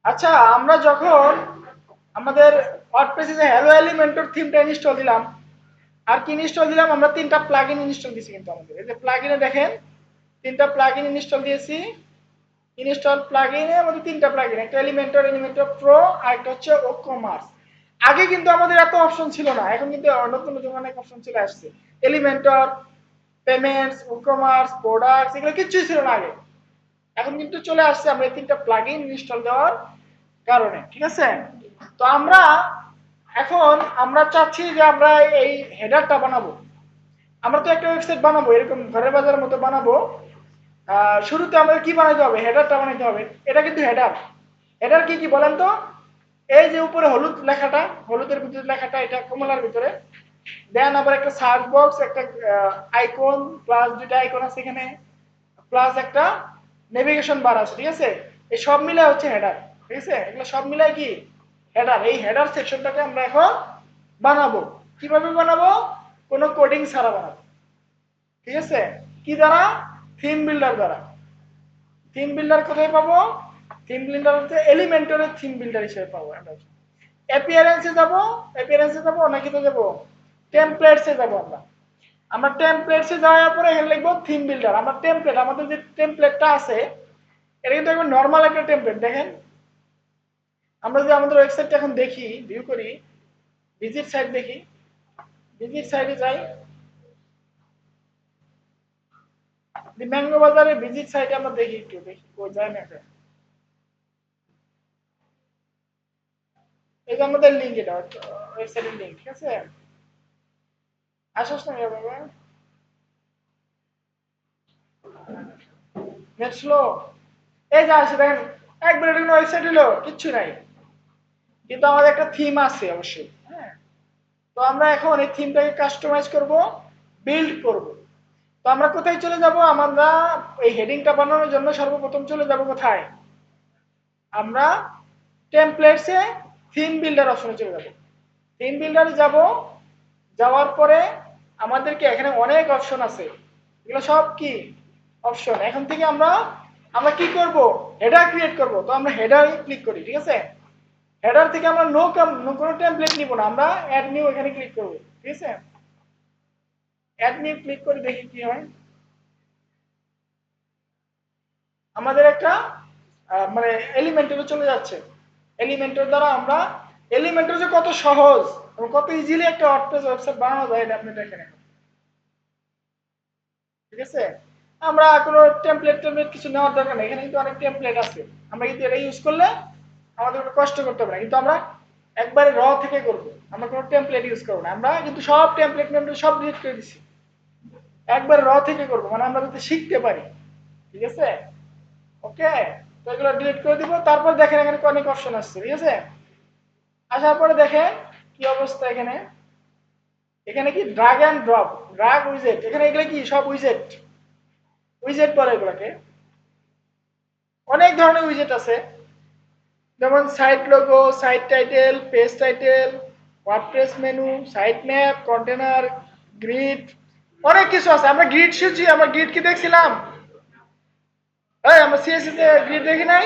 আচ্ছা, আমরা যখন আমাদের ওয়ার্ডপ্রেসে যে হ্যালো এলিমেন্টর থিমটা ইনস্টল দিলাম, আর কি ইনস্টল দিলাম, আমরা তিনটা প্লাগইন ইনস্টল দিয়েছি কিন্তু আমাদের এই যে প্লাগইনে দেখেন তিনটা প্লাগইন ইনস্টল দিয়েছি। ইনস্টল প্লাগইনে আমাদের তিনটা প্লাগইন, একটা এলিমেন্টর, এলিমেন্টর প্রো, আর একটা হচ্ছে ও কমার্স। আগে কিন্তু আমাদের এত অপশন ছিল না, এখন কিন্তু নতুন নতুন অনেক অপশন চলে আসছে। এলিমেন্টর, পেমেন্টস, ও কমার্স, প্রোডাক্টস, এগুলো কিছুই ছিল না আগে, এখন কিন্তু চলে আসছে আমরা এই তিনটা প্লাগইন ইনস্টল দেওয়ার কারণে। ঠিক আছে, তো এখন আমরা চাচ্ছি যে আমরা এই হেডারটা বানাবো। আমরা তো একটা ওয়েবসাইট বানাবো, এরকম ঘরের বাজারের মতো বানাবো। শুরুতে আমাদের কি বানাইতে হবে, হেডারটা বানাইতে হবে। এটা কিন্তু হেডার। হেডার কি কি বলেন তো? এই যে উপরে হলুদ লেখাটা, হলুদের ভিতরে লেখাটা, এটা কমলার ভিতরে দেন আবার একটা সার্চ বক্স, একটা আইকন, প্লাস দুইটা আইকন আছে এখানে, প্লাস একটা নেভিগেশন বার আছে। ঠিক আছে, এই সব মিলে হচ্ছে হেডার। ঠিক আছে, এগুলো সব মিলাই কি হেডার। এই হেডার সেকশনটাকে আমরা এখন বানাবো। কিভাবে বানাবো? কোনো কোডিং ছাড়া বানাবো। ঠিক আছে, কি দ্বারা? থিম বিল্ডার দ্বারা। থিম বিল্ডার কোথায় পাবো? থিম বিল্ডার হচ্ছে এলিমেন্টরের থিম বিল্ডার হিসেবে পাবো আমরা। অ্যাপিয়ারেন্সে যাব, অ্যাপিয়ারেন্সে যাব নাকি তো যাব টেমপ্লেটসে যাব। আমরা আমরা টেমপ্লেটসে যাওয়ার পরে এখানে লিখবো থিম বিল্ডার। আমরা টেমপ্লেট, আমাদের যে টেমপ্লেটটা আছে এটা কিন্তু একবার নর্মাল একটা টেমপ্লেট। দেখেন, আমরা যে আমাদের ওয়েবসাইটটা এখন দেখি, ভিউ করি, ভিজিট সাইট দেখি, ভিজিট সাইটে যাই, ম্যাঙ্গো বাজারের ভিজিট সাইটে আমরা দেখি, একটু দেখি কই যায় না। এই যে আমাদের লিঙ্ক, এটা ওয়েবসাইটের লিঙ্ক। ঠিক আছে, আসস না বাবা, নেট স্লো। এই যে আসে দেখেন, একবার এটা ওয়েবসাইট হলো কিচ্ছু নাই, কিন্তু আমাদের একটা থিম আছে অবশ্যই। হ্যাঁ, তো আমরা এখন এই থিমটাকে কাস্টমাইজ করব, বিল্ড করব। তো আমরা কোথায় চলে যাব? আমরা এই হেডিংটা বানানোর জন্য সর্বপ্রথম চলে যাব কোথায়? আমরা টেমপ্লেটসে থিম বিল্ডার অপশনে চলে যাব। থিম বিল্ডারে যাব, যাওয়ার পরে আমাদেরকে এখানে অনেক অপশন আছে। এগুলো সব কি অপশন। এখন থেকে আমরা আমরা কি করব? হেডার ক্রিয়েট করব। তো আমরা হেডারে ক্লিক করি। ঠিক আছে, হেডার থেকে আমরা নো কোনো টেমপ্লেট নিব না, আমরা অ্যাড নিউ এখানে ক্লিক করব। ঠিক আছে, অ্যাড নিউ ক্লিক করে দেখি কি হয়। আমাদের একটা মানে এলিমেন্টরে চলে যাচ্ছে। এলিমেন্টর দ্বারা আমরা, এলিমেন্টর যে কত সহজ এবং কত ইজিলি একটা ওয়ার্ডপ্রেস ওয়েবসাইট বানানো যায় এটা আপনি দেখেন এখন। ঠিক আছে, আমরা কোনো টেমপ্লেট টেমপ্লেট কিছু নেওয়ার দরকার নেই, এখানে কিন্তু অনেক টেমপ্লেট আছে। আমরা কিন্তু এটা ইউজ করলে আমাদের কোনো কষ্ট করতে হবে না, কিন্তু আমরা একবারে র থেকে করব। আমরা কোনো টেমপ্লেট ইউজ করবো না, আমরা কিন্তু সব টেমপ্লেট টেমপ্লেট সব ডিলিট করে দিচ্ছি। একবার র থেকে করবো, মানে আমরা যাতে শিখতে পারি। ঠিক আছে, ওকে। তো এগুলো ডিলিট করে দিব। তারপর দেখেন এখানে অনেক অপশন আসছে। ঠিক আছে, আসার পরে দেখেন কি অবস্থা এখানে। এখানে কি ড্রাগ এন্ড ড্রপ, ড্রাগ উইজেট, এখানে এগুলো কি সব উইজেট, উইজেট বলে এগুলোকে। অনেক ধরনের উইজেট আছে, যেমন site logo, site title, page title, WordPress menu, site map, container, grid, অনেক কিছু আছে। আমরা গ্রিড শিখছি, আমরা গ্রিড কি দেখছিলাম? এই আমরা সিএসএস এ গ্রিড দেখি নাই?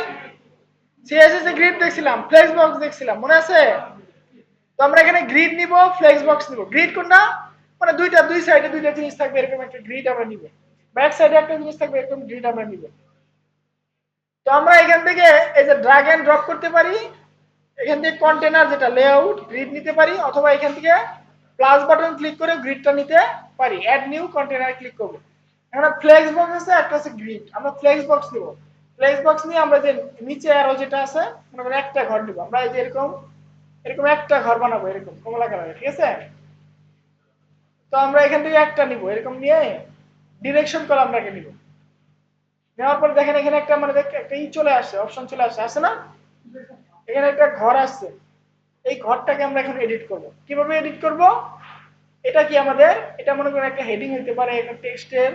সিএসএস এ গ্রিড দেখছিলাম, ফ্লেক্স বক্স দেখছিলাম, মনে আছে? তো আমরা এখানে গ্রিড নিব, ফ্লেক্স বক্স নিব। গ্রিড কোনটা? মানে দুইটা, দুই সাইডে দুইটা জিনিস থাকবে এরকম একটা গ্রিড আমরা নিব। ব্যাক সাইডে একটা জিনিস থাকবে এরকম গ্রিড আমরা নিব। তো আমরা এখান থেকে এই যে ড্র্যাগ এন্ড ড্রপ করতে পারি। এখান থেকে কন্টেনার যেটা লেআউট গ্রিড নিতে পারি, অথবা এখান থেকে প্লাস বাটন ক্লিক করে গ্রিডটা নিতে পারি। অ্যাড নিউ কন্টেনার ক্লিক করব। এখন ফ্লেক্স বক্স আছে, একটা আছে গ্রিড। আমরা ফ্লেক্স বক্স নিব। ফ্লেক্স বক্স নিয়ে আমরা যে নিচে আরো যেটা আছে, মনে করি একটা ঘর নিব। আমরা এই যে এরকম এরকম একটা ঘর বানাবো, এরকম কমলা কালারের। ঠিক আছে, তো আমরা এখান থেকে একটা নিব, এরকম নিয়ে ডিরেকশন কলামটাকে নিব। নেওয়ার পর দেখেন এখানে একটা মানে একটা ই চলে আসছে, অপশন চলে আসছে, আসে না? এখানে একটা ঘর আসছে। এই ঘরটাকে আমরা এখন এডিট করব। কিভাবে এডিট করব? এটা কি আমাদের, এটা মনে করেন একটা হেডিং হইতে পারে, একটা টেক্সটের,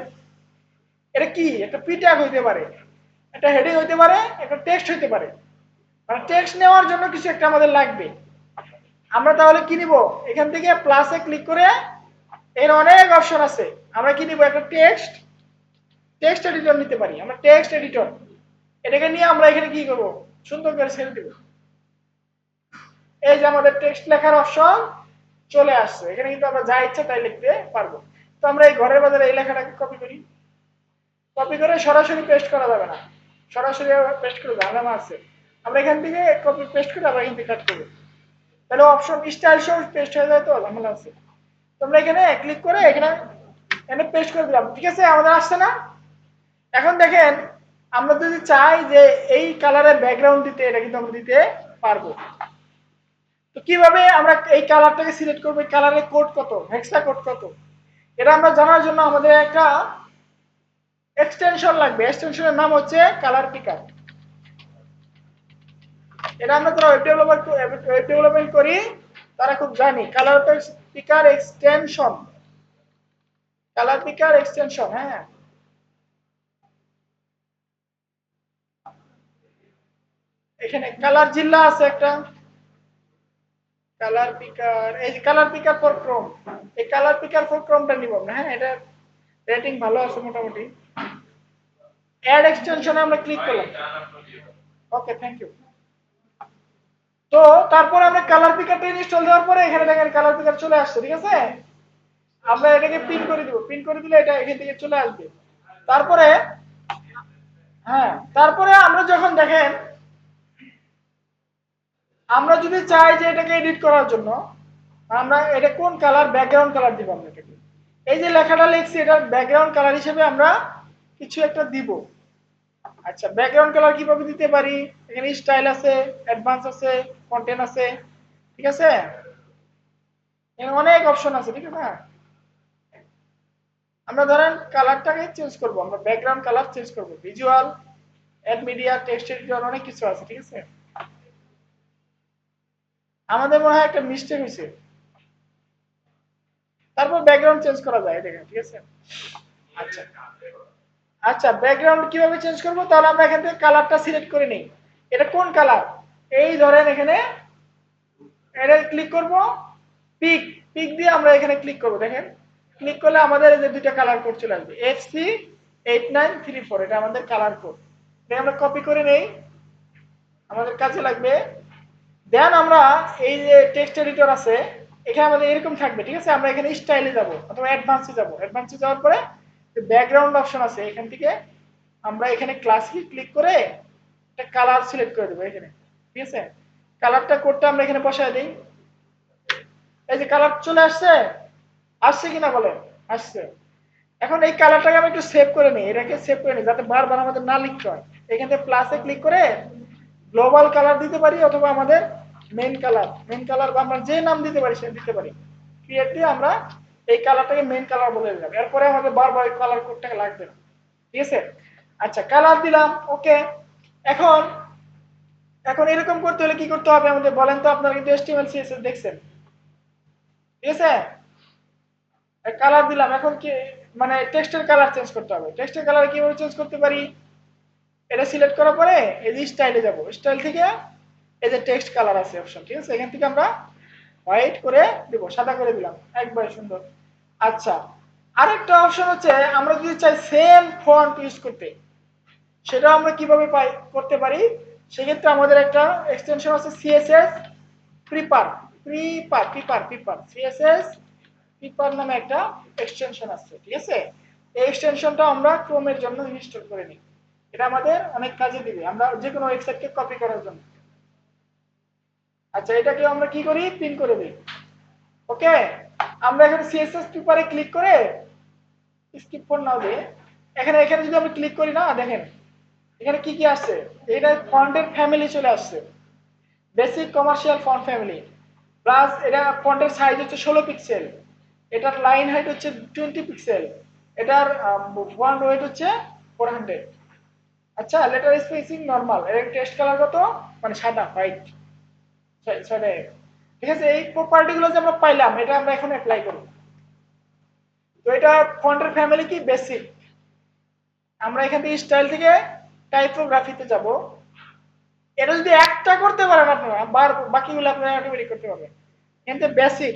এটা কি একটা পি ট্যাগ হইতে পারে, একটা হেডিং হইতে পারে, একটা টেক্সট হইতে পারে। মানে টেক্সট নেওয়ার জন্য কিছু একটা আমাদের লাগবে। আমরা তাহলে কি নিব? এখান থেকে প্লাসে ক্লিক করে এর অনেক অপশন আছে। আমরা কি নিব? একটা টেক্সট, টেক্সট এডিটর নিতে পারি। আমরা টেক্সট এডিটর, এটাকে নিয়ে আমরা এখানে কি করব? সুন্দর করে ছেড়ে দিব। এই যে আমাদের টেক্সট লেখার অপশন চলে আসছে, এখানে কিন্তু আমরা যা ইচ্ছা তাই লিখতে পারবো। তো আমরা এই ঘরের বাজারে এই লেখাটাকে কপি করি, কপি করে সরাসরি পেস্ট করা যাবে না, সরাসরি পেস্ট করে ঝামেলা আছে। আমরা এখান থেকে কপি পেস্ট করে আবার এখান থেকে কাট করবো, তাহলে অপশন স্টাইল সহ পেস্ট হয়ে যায়, তো ঝামেলা আছে। তোমরা এখানে ক্লিক করে এখানে এখানে পেস্ট করে দিলাম, ঠিক আছে, আমাদের আসছে না। এখন দেখেন আমরা যদি চাই যে এই কালারের ব্যাকগ্রাউন্ড দিতে, এটা কিন্তু আমরা দিতে পারবো। তো কিভাবে আমরা এই কালারটাকে সিলেক্ট করবো, এই কালারের কোড কত, হেক্সা কোড কত, এটা আমরা জানার জন্য আমাদের একটা এক্সটেনশন লাগবে। এক্সটেনশনের নাম হচ্ছে কালার পিকার। এটা আমরা যারা ওয়েব ডেভেলপমেন্ট করি তারা খুব জানি কালার পিকার এক্সটেনশন, কালার পিকার এক্সটেনশন। হ্যাঁ, এখানে কালার জিল্লা আছে একটা, কালার পিকার, এই যে কালার পিকার ফর ক্রোম, এই কালার পিকার ফর ক্রোমটা নিব আমরা। হ্যাঁ, এটা রেটিং ভালো আছে মোটামুটি। অ্যাড এক্সটেনশনে আমরা ক্লিক করলাম। ওকে, থ্যাংক ইউ। তো তারপর আমরা কালার পিকারটা ইনস্টল দেওয়ার পরে এখানে দেখেন কালার পিকার চলে আসছে, ঠিক আছে। আমরা এটাকে পিন করে দিব, পিন করে দিলে এটা এখান থেকে চলে আসবে। তারপরে হ্যাঁ, তারপরে আমরা যখন দেখেন আমরা যদি চাই যে এটাকে এডিট করার জন্য আমরা এটা কোন কালার, ব্যাকগ্রাউন্ড কালার দিব আমরা এটাকে। এই যে লেখাটা লিখছি এটার ব্যাকগ্রাউন্ড কালার হিসেবে আমরা কিছু একটা দিব। আচ্ছা, ব্যাকগ্রাউন্ড কালার কিভাবে দিতে পারি, এখানে স্টাইল আছে, অ্যাডভান্স আছে, কন্টেন্ট আছে, ঠিক আছে, এখানে অনেক অপশন আছে, ঠিক আছে। আমরা ধরেন কালারটাকে চেঞ্জ করব, আমরা ব্যাকগ্রাউন্ড কালার চেঞ্জ করব, visual, add media, text editor, অনেক কিছু আছে, ঠিক আছে। আমাদের মনে হয় একটা মিস্টেক হয়েছে, তারপর ব্যাকগ্রাউন্ড চেঞ্জ করা যায় দেখেন, ঠিক আছে। আচ্ছা, আচ্ছা, ব্যাকগ্রাউন্ড কিভাবে চেঞ্জ করব, তাহলে আমরা এখান থেকে কালারটা সিলেক্ট করে নেই। এটা কোন কালার, এই ধরেন এখানে এটা ক্লিক করব, পিক, পিক দিয়ে আমরা এখানে ক্লিক করব। দেখেন ক্লিক করলে আমাদের এই যে দুইটা কালার কোড চলে আসবে, FC8934, এটা আমাদের কালার কোড। এটা আমরা কপি করে নেই, আমাদের কাজে লাগবে। দেন আমরা এই যে টেক্সট এডিটর আছে এখানে আমাদের এরকম থাকবে, ঠিক আছে। আমরা এখানে স্টাইলে যাব অথবা অ্যাডভান্সে যাব, অ্যাডভান্সে যাওয়ার পরে ব্যাকগ্রাউন্ড অপশন আছে, এখান থেকে আমরা এখানে ক্লাসিক ক্লিক করে একটা কালার সিলেক্ট করে দেবো এখানে, ঠিক আছে। কালারটা কোডটা আমরা এখানে বসায় দিই, এই যে কালার চলে আসছে, আসছে কিনা বলেন, আসছে। এখন এই কালারটাকে আমি একটু সেভ করে নিই, এটাকে সেভ করে নিই যাতে বারবার আমাদের না লিখতে হয়। এখান থেকে প্লাসে ক্লিক করে গ্লোবাল কালার দিতে পারি অথবা আমাদের মেইন কালার, মেইন কালার বা আমরা যে নাম দিতে পারি সেটা দিতে পারি। ক্রিয়েট দিয়ে আমরা এই কালারটাকে মেইন কালার বলে দিলাম, এরপরে আমাদের বারবার এই কালার কোডটাকে লাগবে না, ঠিক আছে। আচ্ছা, কালার দিলাম, ওকে। এখন এখন এরকম করতে হলে কি করতে হবে আমাদের বলেন তো, আপনারা কিন্তু HTML CSS দেখছেন, ঠিক আছে। কালার দিলাম, এখন কি মানে টেক্সটের কালার চেঞ্জ করতে হবে। টেক্সটের কালার কিভাবে চেঞ্জ করতে পারি, এটা সিলেক্ট করার পরে এই যে স্টাইলে যাব, স্টাইল থেকে এই যে টেক্সট কালার আছে অপশন, ঠিক আছে, এখান থেকে আমরা হোয়াইট করে দিব, সাদা করে দিলাম, একবারে সুন্দর। আচ্ছা, আরেকটা অপশন হচ্ছে আমরা যদি চাই সেম ফন্ট ইউজ করতে, সেটা আমরা কিভাবে করতে পারি। সেক্ষেত্রে আমাদের একটা এক্সটেনশন আছে সিএসএস প্রিপার, প্রিপার সিএসএস প্রিপার নামে একটা এক্সটেনশন আছে, ঠিক আছে। এই এক্সটেনশনটা আমরা ক্রোমের জন্য ইনস্টল করে নিই, এটা আমাদের অনেক কাজে দিবে আমরা যে কোনো ওয়েবসাইটকে কপি করার জন্য। আচ্ছা, এটাকে আমরা কি করি, পিন করে দিই, ওকে। আমরা এখানে সিএসএস প্রিপারে ক্লিক করে স্কিপ ফর নাও দিয়ে এখানে এখানে যদি আমরা ক্লিক করি না, দেখেন এখানে কি কি আসছে, এটা ফন্টের ফ্যামিলি চলে আসছে, basic commercial font family, plus এটা ফন্টের সাইজ হচ্ছে 16 পিক্সেল, এটার লাইন হাইট হচ্ছে 20 পিক্সেল, এটার ফন্ট ওয়েট হচ্ছে 400। আচ্ছা, লেটার স্পেসিং নরমাল, এর টেক্সট কালার কত, মানে সাদা হোয়াইট, সাদা, ঠিক আছে। এই প্রপার্টি গুলো যে আমরা পাইলাম এটা আমরা এখন অ্যাপ্লাই করব। তো এটা ফন্টের ফ্যামিলি কি বেসিক, আমরা এখান থেকে স্টাইল থেকে টাইপোগ্রাফিতে যাব। এটা যদি একটা করতে পারেন আপনারা, বাকিগুলো আপনারা অটোমেটিক করতে পারবেন। কিন্তু বেসিক,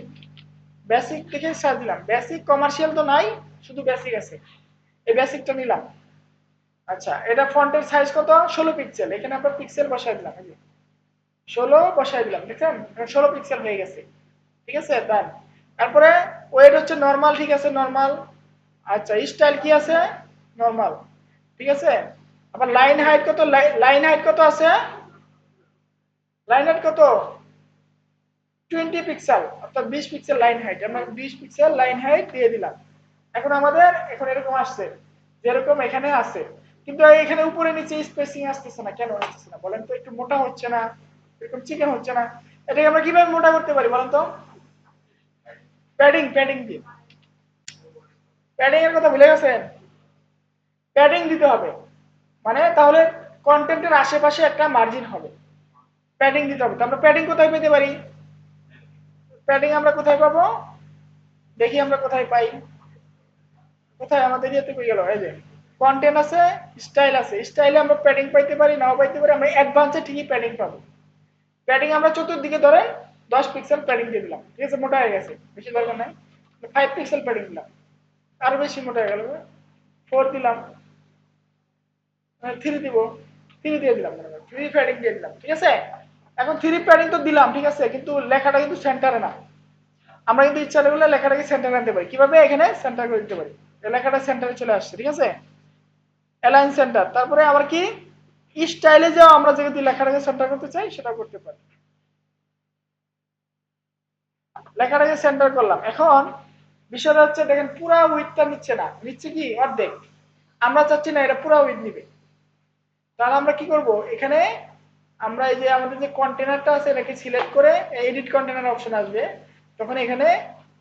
বেসিক থেকে সার্চ দিলাম, বেসিক কমার্শিয়াল তো নাই, শুধু বেসিক আছে, এই বেসিকটা নিলাম। আচ্ছা, এটা ফন্টের সাইজ কত? 16 পিক্সেল। এখানে আমরা পিক্সেল বসাই দিলাম, এই যে 16 বসাই দিলাম, দেখছেন? এখন 16 পিক্সেল হয়ে গেছে। ঠিক আছে, ডান। তারপরে ওয়েট হচ্ছে নরমাল, ঠিক আছে, নরমাল। আচ্ছা, স্টাইল কি আছে? নরমাল। ঠিক আছে। আবার লাইন হাইট কত? লাইন হাইট কত আছে? লাইন হাইট কত? 20 পিক্সেল, অর্থাৎ 20 পিক্সেল লাইন হাইট। আমরা 20 পিক্সেল লাইন হাইট দিয়ে দিলাম। এখন আমাদের এখন এরকম আসছে, যেরকম এখানে আছে, কিন্তু এখানে উপরে নিচে স্পেসিং আসতেছে না। কেন আসতেছে না বলেন তো? একটু মোটা হচ্ছে না, এরকম চিকেন হচ্ছে না। এটাকে আমরা কিভাবে মোটা করতে পারি বলেন তো? প্যাডিং, প্যাডিং দিয়ে। প্যাডিং এর কথা ভুলে গেছেন? প্যাডিং দিতে হবে, মানে তাহলে কন্টেন্টের আশেপাশে একটা মার্জিন হবে। প্যাডিং দিতে হবে। তো আমরা প্যাডিং কোথায় পেতে পারি? প্যাডিং আমরা কোথায় পাবো? দেখি আমরা কোথায় পাই। কোথায় আমাদের ইয়েতে পেয়ে গেল? এই যে কন্টেন্ট আছে, স্টাইল আছে। স্টাইলে আমরা প্যাডিং পাইতে পারি, নাও পাইতে পারি। আমরা অ্যাডভান্সে ঠিকই প্যাডিং পাবো। প্যাডিং আমরা চতুর্দিকে ধরে 10 পিক্সেল প্যাডিং দিয়ে দিলাম। ঠিক আছে, মোটা হয়ে গেছে, বেশি দরকার নাই। 5 পিক্সেল প্যাডিং দিলাম, আরো বেশি মোটা হয়ে গেল। 4 দিলাম, 3 দিব, 3 দিয়ে দিলাম, 3 প্যাডিং দিয়ে দিলাম। ঠিক আছে। এখন 3 প্যাডিং তো দিলাম, ঠিক আছে, কিন্তু লেখাটা কিন্তু সেন্টারে না। আমরা কিন্তু ইচ্ছা করলে লেখাটাকে সেন্টারে আনতে পারি। কিভাবে? এখানে সেন্টার করে দিতে পারি, লেখাটা সেন্টারে চলে আসছে। ঠিক আছে, অ্যালাইন সেন্টার। তারপরে আবার কি, স্টাইলে যাও, আমরা যদি লেখাটাকে সেন্টার করতে চাই সেটা করতে পারি। লেখাটাকে সেন্টার করলাম। এখন বিষয়টা হচ্ছে, দেখেন পুরা উইডথটা নিচ্ছে না, নিচ্ছে কি অর্ধেক। আমরা চাচ্ছি না এটা পুরা উইডথ নিবে। তাহলে আমরা কি করব? এখানে আমরা এই যে আমাদের যে কন্টেনারটা আছে এটাকে সিলেক্ট করে এডিট কন্টেনার অপশন আসবে, তখন এখানে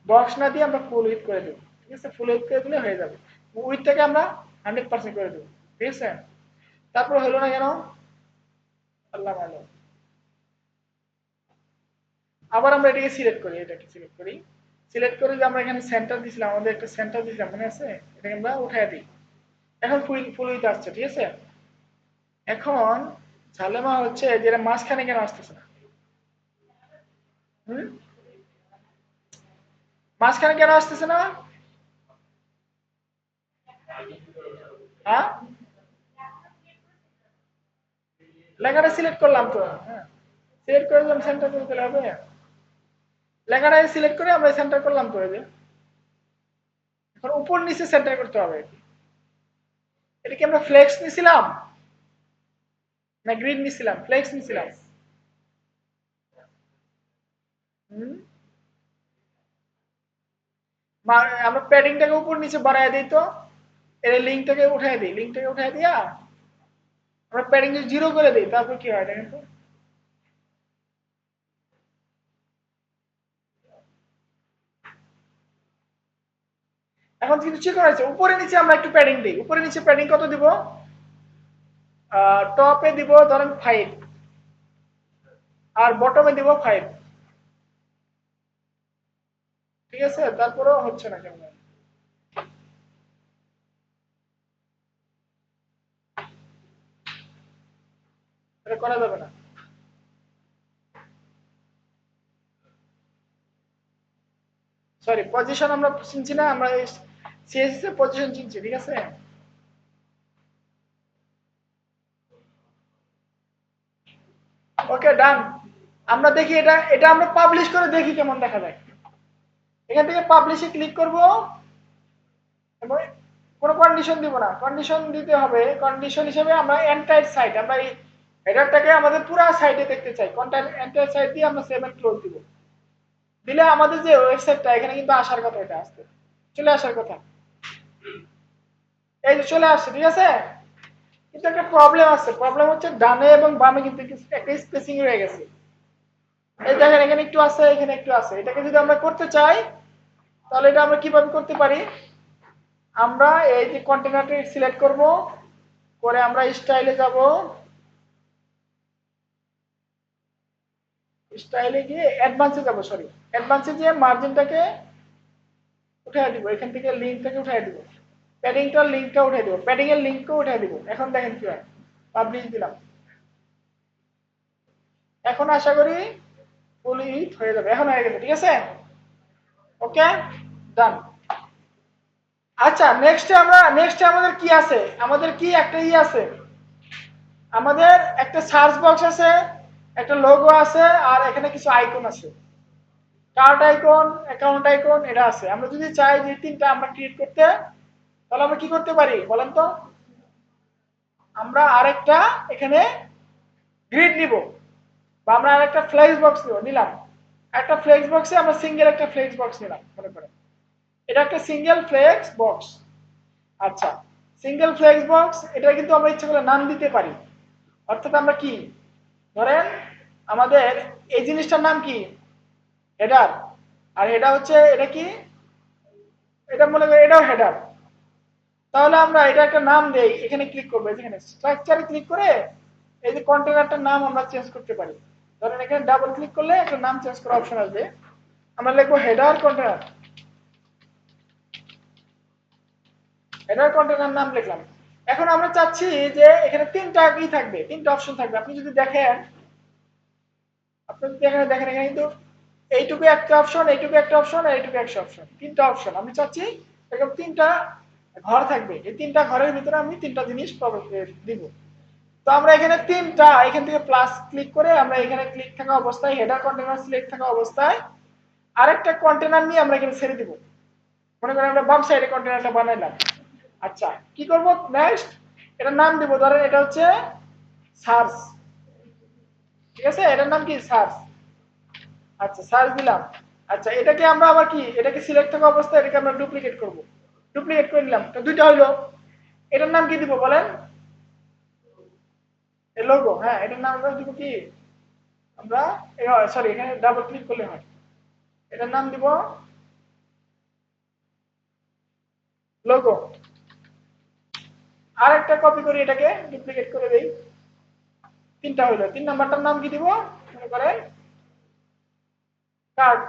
বক্স না দিয়ে আমরা ফুল উইডথ করে দেব। ঠিক আছে, ফুল উইডথ করে দিলে হয়ে যাবে। উইডথটাকে আমরা 100% করে দেব। ঠিক আছে। তারপর হলো না কেন? আল্লাহ ভালো। আবার আমরা এটাকে সিলেক্ট করি, এটাকে সিলেক্ট করি। সিলেক্ট করে যে আমরা এখানে সেন্টার দিছিলাম, আমাদের একটা সেন্টার দিছিলাম মনে আছে? এটাকে আমরা উঠাই দিই। এখন ফুল ফুল উইডথ আসছে। ঠিক আছে। এখন ঝালেমা হচ্ছে যে এরা মাঝখানে কেন আসতেছে না? হুম, মাঝখানে কেন আসতেছে না? হ্যাঁ, লেখাটা সিলেক্ট করলাম তো। হ্যাঁ, সিলেক্ট করে দিলাম, সেন্টার করে দিলে হবে। লেখাটা সিলেক্ট করে আমরা সেন্টার করলাম তো। এই যে এখন উপর নিচে সেন্টার করতে হবে। এটা কি আমরা ফ্লেক্স নিছিলাম না গ্রিড নিছিলাম? ফ্লেক্স নিছিলাম। হুম, আমরা প্যাডিংটাকে উপর নিচে বাড়ায় দিই তো। এর লিঙ্কটাকে উঠাই দিই, লিঙ্কটাকে উঠাই দিয়া আমরা প্যাডিং জিরো করে দিই, তারপর কি হয় দেখেন তো। এখন কিন্তু চিকন আছে। উপরে নিচে আমরা একটু প্যাডিং দিই। উপরে নিচে প্যাডিং কত দিব? টপে দিব ধরেন 5, আর বটমে দিব 5। ঠিক আছে, তারপরেও হচ্ছে না কেন? এটা করা যাবে না। সরি, পজিশন আমরা চিনছি না, আমরা সিএসএস এর পজিশন চিনছি। ঠিক আছে। ওকে, ডান। আমরা দেখি এটা, এটা আমরা পাবলিশ করে দেখি কেমন দেখা যায়। এখান থেকে পাবলিশে ক্লিক করব এবং কোনো কন্ডিশন দিব না। কন্ডিশন দিতে হবে, কন্ডিশন হিসেবে আমরা এন্টায়ার সাইট, আমরা এই হেডারটাকে আমাদের পুরো সাইটে দেখতে চাই। কন্টেন্ট এন্টায়ার সাইট দিয়ে আমরা সেভ এন্ড ক্লোজ দিব। দিলে আমাদের যে ওয়েবসাইটটা এখানে কিন্তু আসার কথা, এটা আসতে চলে আসার কথা। এই যে চলে আসছে। ঠিক আছে, কিন্তু একটা প্রবলেম আছে। প্রবলেম হচ্ছে ডানে এবং বামে কিন্তু একটা স্পেসিং রয়ে গেছে। এই দেখেন, এখানে একটু আছে, এখানে একটু আছে। এটাকে যদি আমরা করতে চাই তাহলে এটা আমরা কিভাবে করতে পারি? আমরা এই যে কন্টেনারটি সিলেক্ট করব, করে আমরা স্টাইলে যাব। স্টাইলে গিয়ে অ্যাডভান্সে যাব, সরি, অ্যাডভান্সে গিয়ে মার্জিনটাকে উঠাই দিব। এখান থেকে লিঙ্কটাকে উঠাই দিব, প্যাডিংটার লিঙ্কটা উঠাই দিব, প্যাডিং এর লিঙ্কও উঠাই দিব। এখন দেখেন কি হয়। পাবলিশ দিলাম। এখন আশা করি ফুল হিট হয়ে যাবে। এখন হয়ে গেছে। ঠিক আছে, ওকে, ডান। আচ্ছা, নেক্সটে আমাদের কি আছে, আমাদের কি একটা আছে, আমাদের একটা সার্চ বক্স আছে, একটা লোগো আছে, আর এখানে কিছু আইকন আছে, কার্ড আইকন, অ্যাকাউন্ট আইকন, এটা আছে। আমরা যদি চাই যে তিনটা আমরা ক্রিয়েট করতে, তাহলে আমরা কি করতে পারি বলেন তো? আমরা আরেকটা এখানে গ্রিড নিব, বা আমরা আরেকটা ফ্লেক্স বক্স নিলাম। একটা ফ্লেক্স বক্সে আমরা সিঙ্গেল একটা ফ্লেক্স বক্স নিলাম মনে করেন, এটা একটা সিঙ্গেল ফ্লেক্স বক্স। আচ্ছা, সিঙ্গেল ফ্লেক্স বক্স, এটা কিন্তু আমরা ইচ্ছা করলে নাম দিতে পারি। অর্থাৎ আমরা কি ধরেন, আমাদের এই জিনিসটার নাম কি, হেডার। আর এটা হচ্ছে, এটা কি, এটা মনে করি এটাও হেডার। তাহলে আমরা এটা একটা নাম দেই, এখানে ক্লিক করবো, এখানে স্ট্রাকচারে ক্লিক করে এই যে কন্টেনারটার নাম আমরা চেঞ্জ করতে পারি। ধরেন এখানে ডাবল ক্লিক করলে একটা নাম চেঞ্জ করার অপশন আসবে, আমরা লিখবো হেডার কন্টেনার, হেডার কন্টেনার নাম লিখলাম। এখন আমরা চাচ্ছি যে এখানে তিনটা কি থাকবে, তিনটা অপশন থাকবে। আপনি যদি দেখেন, আপনি যদি এখানে দেখেন, এখানে কিন্তু এইটুকু একটা অপশন, এইটুকু একটা অপশন, আর এইটুকু একটা অপশন, তিনটা অপশন। আমি চাচ্ছি এরকম তিনটা ঘর থাকবে, এই তিনটা ঘরের ভিতরে আমি তিনটা জিনিস দিব। তো আমরা এখানে তিনটা, এখান থেকে প্লাস ক্লিক করে আমরা এখানে ক্লিক থাকা অবস্থায়, হেডার কন্টেনার সিলেক্ট থাকা অবস্থায় আরেকটা কন্টেনার নিয়ে আমরা এখানে ছেড়ে দিব। মনে করেন আমরা বাম সাইডে কন্টেনারটা বানাইলাম। আচ্ছা, কি করব নেক্সট, এটার নাম দিব, ধরেন এটা হচ্ছে সার্চ, ঠিক আছে, এটার নাম কি সার্চ। আচ্ছা, সার্চ দিলাম। আচ্ছা, এটাকে আমরা আবার কি, এটাকে সিলেক্ট থাকা অবস্থায় এটাকে আমরা ডুপ্লিকেট করব, ডুপ্লিকেট করে নিলাম, তো দুইটা হইলো। এটার নাম কি দিব বলেন, এই লোগো, হ্যাঁ, এটার নাম আমরা দিব কি, আমরা সরি, এখানে ডাবল ক্লিক করলে হয়। এটার নাম দিব লোগো। আর একটা কপি করি, এটাকে ডুপ্লিকেট করে দেই, তিনটা হইলো। তিন নাম্বারটার নাম কি দিব, মনে করেন কার্ড,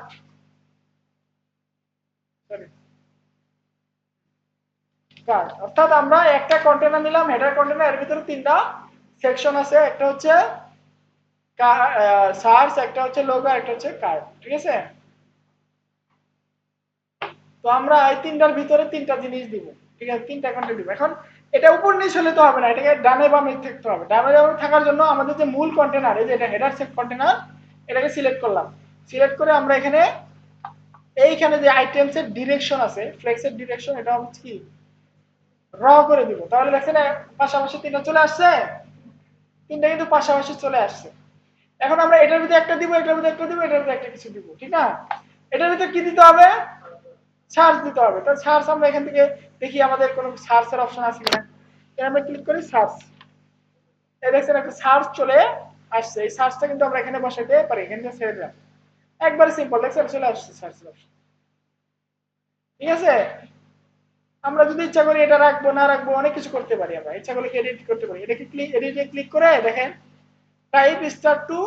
সরি কার্ড। অর্থাৎ আমরা একটা কন্টেনার নিলাম, হেডার কন্টেনার, এর ভিতরে তিনটা সেকশন আছে, একটা হচ্ছে সার্চ, একটা হচ্ছে লোগো, একটা হচ্ছে কার্ড, ঠিক আছে। তো আমরা এই তিনটার ভিতরে তিনটা জিনিস দিব, ঠিক আছে, তিনটা কন্টেন্ট দিব। এখন এটা উপর নিচ হলে তো হবে না, এটাকে ডানে বামে থাকতে হবে। ডানে বামে থাকার জন্য আমাদের যে মূল কন্টেনার, এই যে এটা হেডার সেট কন্টেনার, এটাকে সিলেক্ট করলাম। সিলেক্ট করে আমরা এখানে এইখানে যে আইটেমস এর ডিরেকশন আছে, ফ্লেক্স এর ডিরেকশন, এটা হচ্ছে কি র করে দিব। তাহলে দেখছেন পাশাপাশি তিনটা চলে আসছে, তিনটা কিন্তু পাশাপাশি চলে আসছে। এখন আমরা এটার ভিতরে একটা দিব, এটার ভিতরে একটা দিব, এটার ভিতরে একটা কিছু দিব, ঠিক না? এটার ভিতরে কি দিতে হবে, সার্চ দিতে হবে। তো সার্চ আমরা এখান থেকে দেখি আমাদের কোনো সার্চের অপশন আছে কিনা, এখানে আমরা ক্লিক করি সার্চ, এই দেখছেন একটা সার্চ চলে আসছে। এই সার্চটা কিন্তু আমরা এখানে বসাইতে পারি, এখানে ছেড়ে দিলাম, একবারে সিম্পল, দেখছেন চলে আসছে সার্চের অপশন, ঠিক আছে। আমরা যদি ইচ্ছা করি এটা রাখবো না রাখবো, অনেক কিছু করতে পারি। আমরা ইচ্ছা করলে এডিট করতে পারি, এটাকে ক্লিক, এডিটে ক্লিক করে দেখেন type start to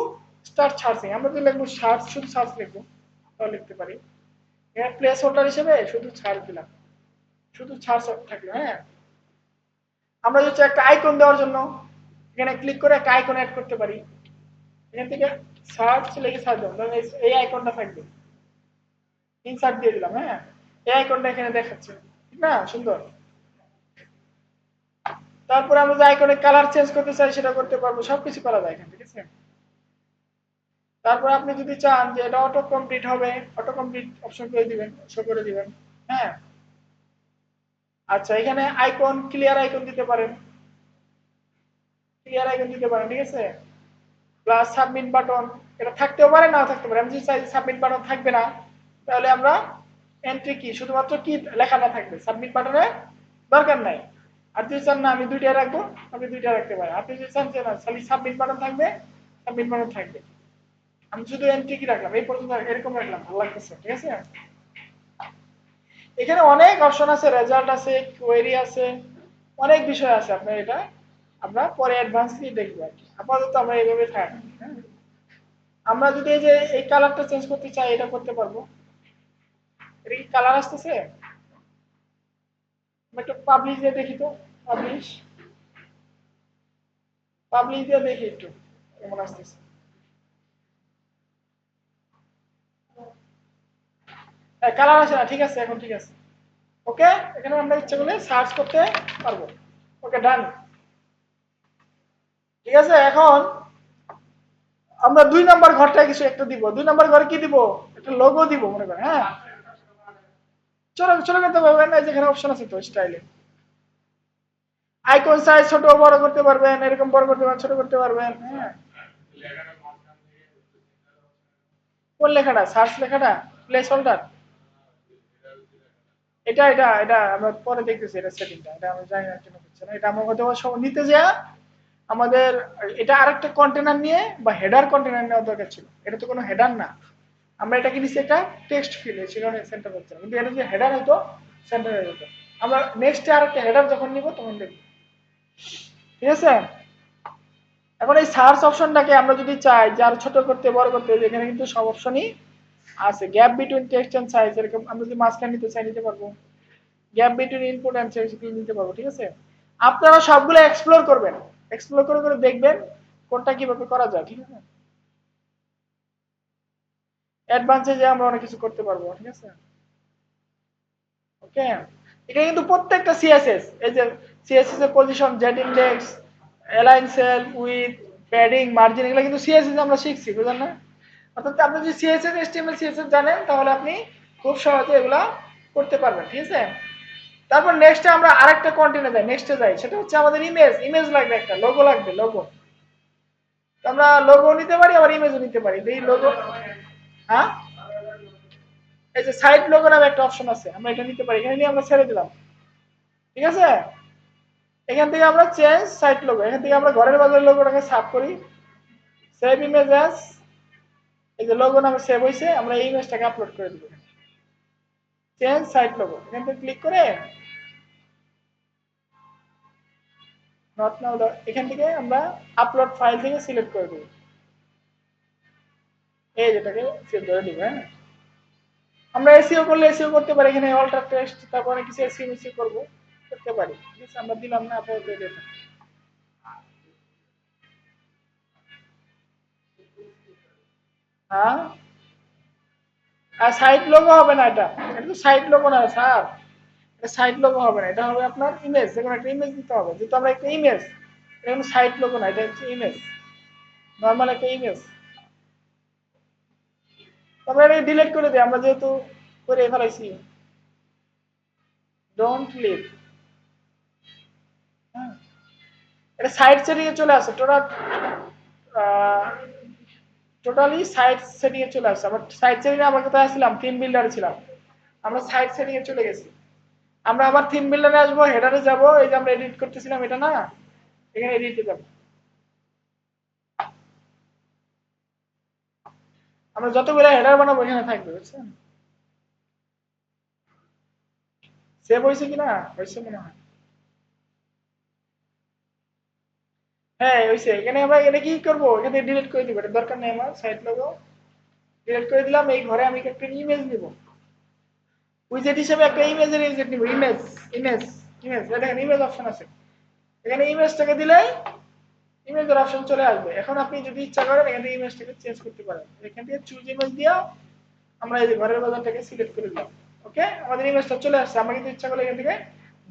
start searching, আমরা যদি লিখবো সার্চ, শুধু সার্চ লিখবো, তাও লিখতে পারি। এখানে প্লেস হোল্ডার হিসেবে শুধু সার্চ দিলাম, শুধু সার্চ থাকলো, হ্যাঁ। আমরা যদি একটা আইকন দেওয়ার জন্য এখানে ক্লিক করে একটা আইকন অ্যাড করতে পারি, এখান থেকে সার্চ লিখে সার্চ দিলাম, ধরুন এই আইকনটা থাকবে, ইনসার্ট দিয়ে দিলাম, হ্যাঁ, এই আইকনটা এখানে দেখাচ্ছে, ঠিক না, সুন্দর। তারপরে আমরা যে আইকনের কালার চেঞ্জ করতে চাই সেটা করতে পারবো, সবকিছু করা যায় এখানে, ঠিক আছে। তারপর আপনি যদি চান যে এটা অটো কমপ্লিট হবে, অটো কমপ্লিট অপশন করে দিবেন, শো করে দিবেন, হ্যাঁ। আচ্ছা, এখানে আইকন, ক্লিয়ার আইকন দিতে পারেন, ক্লিয়ার আইকন দিতে পারেন, ঠিক আছে। প্লাস সাবমিট বাটন, এটা থাকতেও পারে নাও থাকতে পারে। আমি যদি চাই সাবমিট বাটন থাকবে না, তাহলে আমরা এন্ট্রি কি, শুধুমাত্র কি লেখাটা থাকবে, সাবমিট বাটনে দরকার নাই। আর যদি চান না আমি দুইটা রাখবো, আপনি দুইটা রাখতে পারেন। আপনি যদি চান যে না খালি সাবমিট বাটন থাকবে, সাবমিট বাটন থাকবে। আমি শুধু এন্ট্রি কি রাখলাম, এই পর্যন্ত এরকম রাখলাম, ভালো লাগতেছে, ঠিক আছে। এখানে অনেক অপশন আছে, রেজাল্ট আছে, কোয়েরি আছে, অনেক বিষয় আছে। আপনার এটা আমরা পরে অ্যাডভান্সলি দেখবো আর কি। আপাতত আমরা এইভাবে থাকি, হ্যাঁ। আমরা যদি এই যে এই কালারটা চেঞ্জ করতে চাই, এটা করতে পারবো। এটা কি কালার আসতেছে, আমি একটু পাবলিশ দিয়ে দেখি তো, পাবলিশ, পাবলিশ দিয়ে দেখি একটু কেমন আসতেছে। কালার আসে না, ঠিক আছে, এখন ঠিক আছে। ওকে, এখানে আমরা ইচ্ছা করলে সার্চ করতে পারবো। ওকে, ডান। ঠিক আছে, এখন আমরা 2 নম্বর ঘরটা কিছু একটা দিব। 2 নম্বর ঘরে কি দিব? একটা লোগো দিব মনে করেন। হ্যাঁ, চলো চলে করতে পারবেন না, যেখানে অপশন আছে তো স্টাইলে আইকন সাইজ ছোট বড় করতে পারবেন, এরকম বড় করতে পারবেন, ছোট করতে পারবেন। হ্যাঁ, কোন লেখাটা? সার্চ লেখাটা, প্লেস হোল্ডার? এটা এটা এটা আমরা পরে দেখতেছি, এটা সেটিংটা, এটা আমরা জানি না কেন হচ্ছে না। এটা আমরা হয়তো সব নিতে যা আমাদের এটা আরেকটা কন্টেনার নিয়ে বা হেডার কন্টেনার নেওয়া দরকার ছিল। এটা তো কোনো হেডার না, আমরা এটা কি নিচ্ছি একটা টেক্সট ফিল্ড, সেখানে সেন্টার হচ্ছে না, কিন্তু এটা যদি হেডার হতো সেন্টার হয়ে যেত। আমরা নেক্সটে আরেকটা হেডার যখন নিব তখন দেখব। ঠিক আছে, এখন এই সার্চ অপশনটাকে আমরা যদি চাই যে আরো ছোট করতে বড় করতে, এখানে কিন্তু সব অপশনই আছে। Gap between text and size, এরকম আমরা যদি মাঝখানে নিতে চাই নিতে পারবো। Gap between input and size নিতে পারবো। ঠিক আছে, আপনারা সবগুলো এক্সপ্লোর করবেন, এক্সপ্লোর করে করে দেখবেন কোনটা কিভাবে করা যায়। ঠিক আছে, অ্যাডভান্সে যে আমরা অনেক কিছু করতে পারবো। ঠিক আছে, ওকে। এটা কিন্তু প্রত্যেকটা সিএসএস, এই যে সিএসএস এর position, Z index, align self, width, padding, margin, এগুলো কিন্তু সিএসএস আমরা শিখছি, বুঝলেন না? অর্থাৎ আপনি যদি সিএসএস, এইচটিএমএল, সিএসএস জানেন তাহলে আপনি খুব সহজে এগুলা করতে পারবেন। ঠিক আছে, তারপর নেক্সটে আমরা আরেকটা কন্টেন্টে যাই, নেক্সটে যাই, সেটা হচ্ছে আমাদের ইমেজ। ইমেজ লাগবে, একটা লোগো লাগবে, লোগো। আমরা লোগো নিতে পারি, আবার ইমেজও নিতে পারি। এই লোগো, হ্যাঁ, এই যে সাইড লোগো নামে একটা অপশন আছে, আমরা এটা নিতে পারি। এখানে নিয়ে আমরা ছেড়ে দিলাম। ঠিক আছে, এখান থেকে আমরা চেঞ্জ সাইট লোগো, এখান থেকে আমরা ঘরের বাজারের লোগোটাকে সাব করি, সেভ ইমেজ অ্যাজ, এই যে লোগো নামে সেভ হয়েছে, আমরা এই ইমেজটাকে আপলোড করে দিব। চেঞ্জ সাইট লোগো, এখান থেকে ক্লিক করে নট নাও, এখান থেকে আমরা আপলোড ফাইল থেকে সিলেক্ট করে দেব, এই যেটাকে সেভ করে দিব। হ্যাঁ, আমরা এসইও করলে এসইও করতে পারি, এখানে অল্টার টেক্সট, তারপরে কিছু এসইও মিসইও করবো, করতে পারি। ঠিক আছে, আমরা দিলাম না আপাতত এটা। হ্যাঁ, আর সাইট লোগো হবে না, এটা এটা তো সাইট লোগো না স্যার, এটা সাইট লোগো হবে না, এটা হবে আপনার ইমেজ। যেকোনো একটা ইমেজ দিতে হবে, যেহেতু আমরা একটা ইমেজ, এটা কোনো সাইট লোগো না, এটা হচ্ছে ইমেজ, নর্মাল একটা ইমেজ। তবে এটা ডিলিট করে দিই আমরা, যেহেতু করে ফেলাইছি। ডোন্ট লিভ, হ্যাঁ, এটা সাইট সেটিং এ চলে আসে টোটাল, টোটালি সাইট সেটিং এ চলে আসছে। আমরা সাইট সেটিং এ আমরা কোথায় আসছিলাম? থিম বিল্ডারে ছিলাম, আমরা সাইট সেটিং এ চলে গেছি। আমরা আবার থিম বিল্ডারে আসবো, হেডারে যাব, এই যে আমরা এডিট করতেছিলাম এটা না, এখানে এডিটে যাব। আমরা যতগুলো হেডার বানাবো এখানে থাকবে, বুঝছেন? সেভ হয়েছে কিনা, হয়েছে মনে হয়। হ্যাঁ হয়েছে, এখানে আমরা এটা কি করবো, এখানে ডিলিট করে দিব, এটা দরকার নেই আমার। সাইট লোগো ডিলিট করে দিলাম। এই ঘরে আমি একটা ইমেজ নিব, উইজেট হিসেবে একটা ইমেজের উইজেট নিব, ইমেজ, ইমেজ, ইমেজ, দেখেন ইমেজ অপশন আছে, এখানে ইমেজটাকে দিলে ইমেজের অপশন চলে আসবে। এখন আপনি যদি ইচ্ছা করেন এখান থেকে ইমেজটাকে চেঞ্জ করতে পারেন, এখান থেকে চুজ ইমেজ দিয়া আমরা এই যে ঘরের বাজারটাকে সিলেক্ট করে দিলাম। ওকে, আমাদের ইমেজটা চলে আসছে। আমরা কিন্তু ইচ্ছা করলে এখান থেকে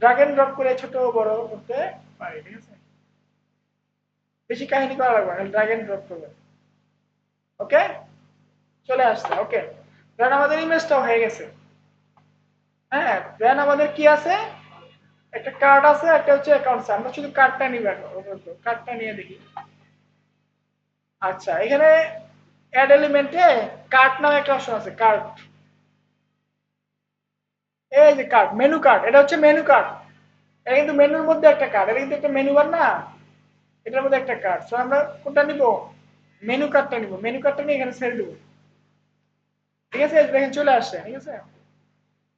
ড্র্যাগ এন্ড ড্রপ করে ছোট বড় করতে পারি। ঠিক আছে, বেশি কাহিনী করা লাগবে না, ড্র্যাগ এন্ড ড্রপ করবে। ওকে, চলে আসছে। ওকে, দেন আমাদের ইমেজটাও হয়ে গেছে। হ্যাঁ, দেন আমাদের কি আছে, একটা কার্ড আছে, একটা হচ্ছে অ্যাকাউন্টস। আমরা শুধু কার্ডটা নিব, কার্ডটা নিয়ে দেখি। আচ্ছা, এখানে অ্যাড এলিমেন্টে কার্ড নামে একটা অপশন আছে, কার্ড। এই যে কার্ড, মেনু কার্ড, এটা হচ্ছে মেনু কার্ড। এটা কিন্তু মেনুর মধ্যে একটা কার্ড, এটা কিন্তু একটা মেনু বার না, এটার মধ্যে একটা কার্ড। সো আমরা কোনটা নিব? মেনু কার্ডটা নিব, মেনু কার্ডটা নিয়ে এখানে ছেড়ে দেবো। ঠিক আছে, দেখেন চলে আসছে। ঠিক আছে,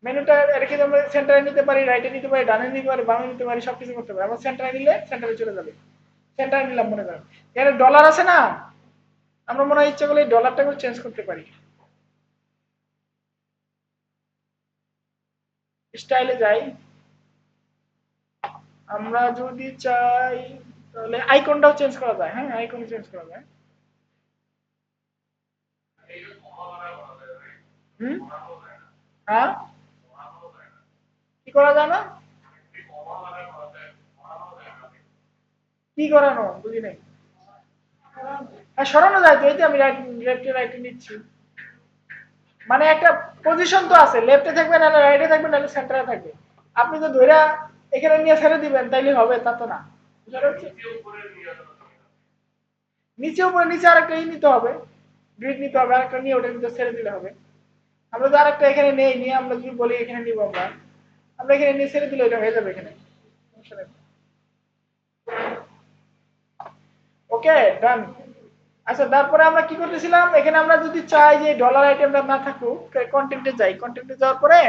মেনুটা রেখে আমরা সেন্টারে নিতে পারি, রাইটে নিতে পারি, ডানে নিতে পারি, বামে নিতে পারি, সবকিছু করতে পারি। আমরা সেন্টারে নিলে সেন্টারে চলে যাবে। সেন্টারে নিলাম মনে করেন, এখানে ডলার আছে না, আমরা মনে হয় ইচ্ছা করলে এই ডলারটাকে চেঞ্জ করতে পারি। স্টাইলে যাই, আমরা যদি চাই তাহলে আইকনটাও চেঞ্জ করা যায়। হ্যাঁ, আইকন চেঞ্জ করা যায়। হুম, হ্যাঁ, কি করা যায় না? কি করানো বুঝি নাই। হ্যাঁ সরানো যায় তো, এই যে আমি লেফটে রাইটে নিচ্ছি, মানে একটা পজিশন তো আছে, লেফটে থাকবে না রাইটে থাকবে না সেন্টারে থাকবে। আপনি তো ধইরা এখানে নিয়ে ছেড়ে দিবেন তাইলে হবে, তা তো না। বুঝতে পারছেন? নিচে উপরে নিচে আরেকটা নিতে হবে, গ্রিড নিতে হবে, আরেকটা নিয়ে ওটা কিন্তু ছেড়ে দিলে হবে। আমরা তো আরেকটা এখানে নেই, নিয়ে আমরা যদি বলি এখানে নিব আমরা, আমরা এখানে নিয়ে ছেড়ে দিলে এটা হয়ে যাবে এখানে। ওকে ডান। আচ্ছা তারপরে আমরা কি করতেছিলাম, এখানে আমরা যদি চাই যে ডলার আইটেমটা না থাকুক, কন্টেন্টে যাই, কন্টেন্টে যাওয়ার পরে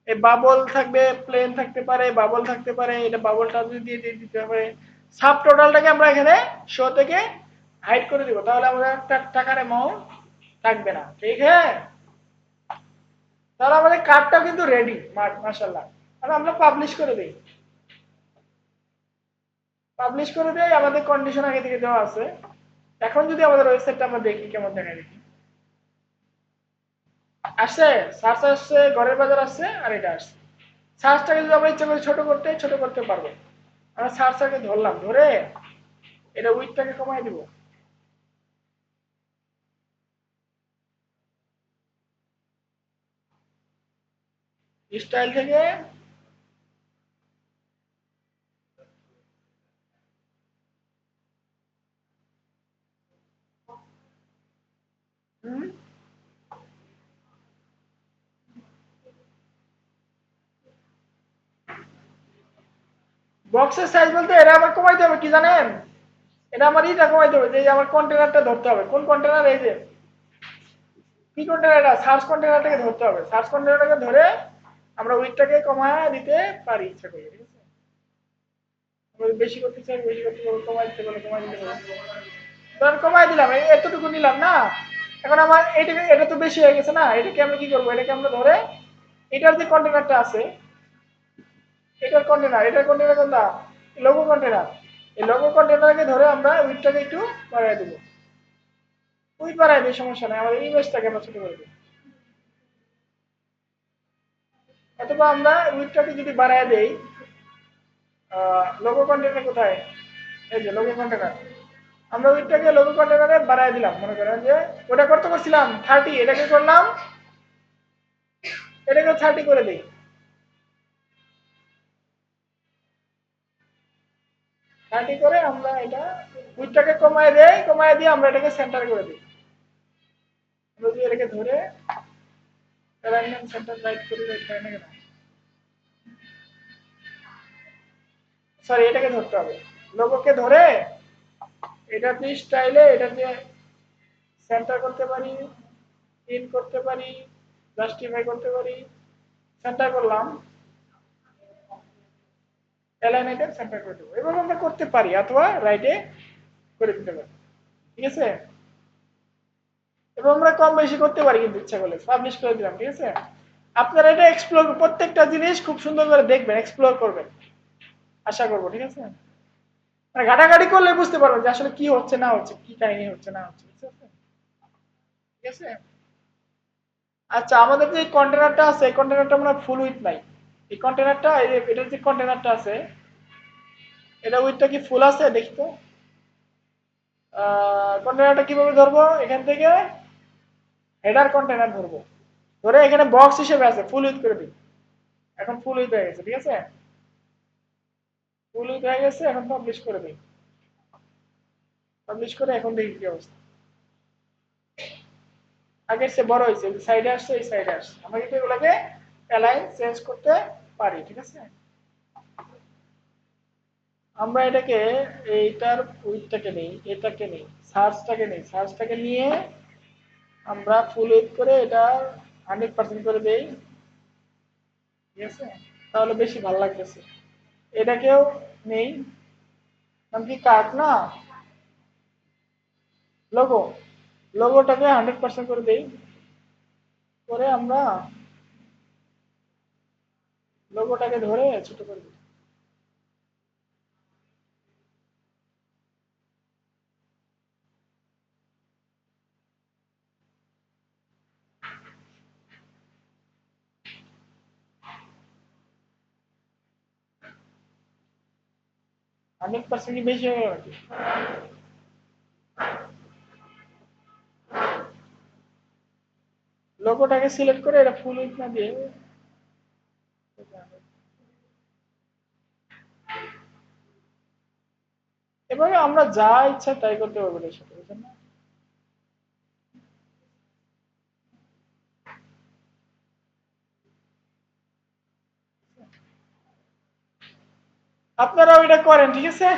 এই বাবল থাকবে, প্লেন থাকতে পারে, বাবল থাকতে পারে, এটা বাবলটা যদি দিয়ে দিতে হবে। সাব টোটালটাকে আমরা এখানে শো থেকে হাইড করে দিব, তাহলে আমাদের টাকার অ্যামাউন্ট থাকবে না, ঠিক আছে? তাহলে আমাদের কার্ডটা কিন্তু রেডি, মাশাআল্লাহ। আর আমরা পাবলিশ করে দিই, পাবলিশ করে দেই, আমাদের কন্ডিশন আগে থেকে দেওয়া আছে। এখন যদি আমাদের ওয়েবসাইটটা আমরা দেখি কেমন দেখা দেখি, আসছে সার্চ আসছে, ঘরের বাজার আসছে, আর এটা আসছে। সার্চটাকে যদি আমরা ইচ্ছা করি ছোট করতে পারবো। আমরা সার্চটাকে ধরলাম, ধরে এটা উইডটাকে কমাই দিব, স্টাইল থেকে বক্সের সাইজ বলতে এটা আমার কমাইতে হবে কি জানেন, এটা আমার ইটা কমাইতে হবে, যে আমার কন্টেনারটা ধরতে হবে, কোন কন্টেনার, এই যে কি কন্টেনার, এটা সার্চ কন্টেনারটাকে ধরতে হবে, সার্চ কন্টেনারটাকে ধরে আমরা উইডটাকে কমায় দিতে পারি ইচ্ছা করলে, ঠিক আছে? আমরা বেশি করতে চাই বেশি করতে পারবো, কমাই দিতে পারবো কমাই দিতে পারবো। ধর কমাই দিলাম, এতটুকু নিলাম না। এখন আমার এটাকে, এটা তো বেশি হয়ে গেছে না, এটাকে আমরা কি করবো, এটাকে আমরা ধরে এটার যে কন্টেনারটা আছে, এটার কন্টেনার কোনটা, লোগো কন্টেনার, এই লোগো কন্টেনারকে ধরে আমরা উইডটাকে একটু বাড়ায় দেবো, উইড বাড়ায় দিই, সমস্যা নাই, আমাদের ইমেজটাকে আমরা ছোট করে দিই। অথবা আমরা উইডটাকে যদি বাড়ায় দেই, লোগো কন্টেনার কোথায়, এই যে লোগো কন্টেনার, আমরা উইডটাকে লোগো কন্টেনারে বাড়ায় দিলাম, মনে করেন যে ওটা করতে করছিলাম 30, এটাকে করলাম, এটাকে 30 করে দিই, 30 করে আমরা এটা উইডটাকে কমায় দেই, কমায় দিয়ে আমরা এটাকে সেন্টার করে দিই। আমরা যদি এটাকে ধরে অ্যালাইনমেন্ট সেন্টার রাইট করে দিই, হয় না কেন, সরি এটাকে ধরতে হবে, লোগোকে ধরে এটা দিয়ে স্টাইলে এটা দিয়ে সেন্টার করতে পারি, ইন করতে পারি, জাস্টিফাই করতে পারি, সেন্টার করলাম, অ্যালাইন আইটেম সেন্টার করে দেবো, এভাবে আমরা করতে পারি, অথবা রাইটে করে দিতে পারি, ঠিক আছে? এবং আমরা কম বেশি করতে পারি কিন্তু ইচ্ছা করলে, পাবলিশ করে দিলাম, ঠিক আছে? আপনারা এটা এক্সপ্লোর, প্রত্যেকটা জিনিস খুব সুন্দর করে দেখবেন, এক্সপ্লোর করবেন, আশা করবো, ঠিক আছে? মানে ঘাটাঘাটি করলে বুঝতে পারবেন যে আসলে কি হচ্ছে না হচ্ছে, কি কাহিনী হচ্ছে না হচ্ছে, ঠিক আছে? ঠিক আছে। আচ্ছা আমাদের যে কন্টেনারটা আছে, এই কন্টেনারটা আমরা ফুল উইথ নাই, এই কন্টেনারটা, এটার যে কন্টেনারটা আছে, এটা উইথটা কি ফুল আছে দেখি তো। কন্টেনারটা কিভাবে ধরবো, এখান থেকে হেডার কন্টেনার ধরবো, ধরে এখানে বক্স হিসেবে আছে, ফুল উইথ করে দিই, এখন ফুল উইথ হয়ে গেছে, ঠিক আছে? ফুল উইথ হয়ে গেছে, এখন পাবলিশ করে দিই, পাবলিশ করে এখন দেখি কি অবস্থা, আগের চেয়ে বড় হয়েছে, সাইডে আসছে, এই সাইডে আসছে, আমরা কিন্তু এগুলোকে অ্যালাইন চেঞ্জ করতে পারি, ঠিক আছে? আমরা এটাকে, এইটার উইথটাকে নেই, এটাকে নেই, সার্চটাকে নেই, সার্চটাকে নিয়ে আমরা ফুল উইথ করে এটা 100% করে দেই, ঠিক আছে? তাহলে বেশি ভালো লাগতেছে। এটাকেও নেই, নাম কি কার্ড না, লোগো, লোগোটাকে 100% করে দেই, করে আমরা লোগোটাকে ধরে ছোট করে দিই। 100% কি বেশি হয়ে গেল নাকি? লোগোটাকে সিলেক্ট করে এটা ফুল উইডথ না দিয়ে এভাবে আমরা যা ইচ্ছা তাই করতে পারবো এর সাথে, বুঝছেন না? আপনারা ওইটা করেন, ঠিক আছে?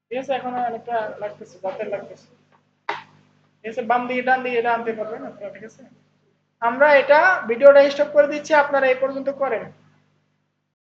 ঠিক আছে, এখন অনেকটা লাগতেছে, বাতের লাগতেছে। ঠিক আছে, বাম দিকে ডান দিকে এটা আনতে পারবেন আপনারা, ঠিক আছে? আমরা এটা ভিডিওটা স্টপ করে দিচ্ছি, আপনারা এই পর্যন্ত করেন।